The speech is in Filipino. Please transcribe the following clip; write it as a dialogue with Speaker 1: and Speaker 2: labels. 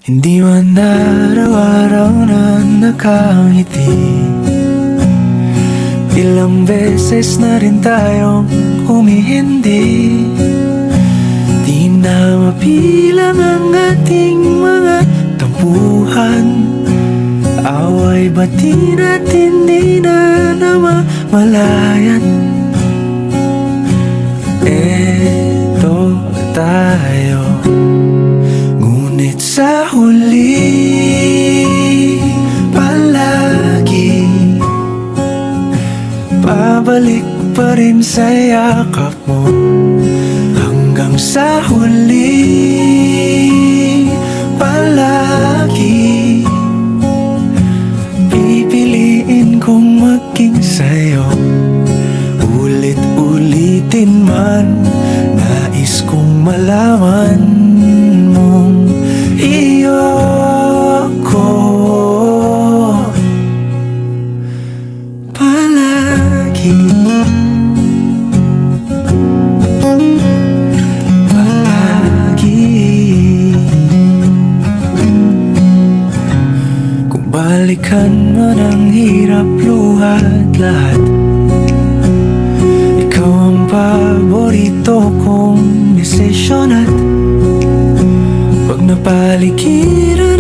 Speaker 1: Hindi man araw-araw na nakangiti. Ilang beses na rin tayong humihindi. Di na mapilang ang ating mga tampuhan. Away bati natin di na namamalayan. Eto tayo, ngunit sa huli palagi pabalik pa rin sa yakap mo. Hanggang sa huli palagi pipiliin kong maging sa'yo. Ulit-ulitin man, nais kong malaman mong iyo ko palagi. Kung balikan man ang hirap, luhat lahat, ikaw ang paborito kong desisyon. At pag napaligiran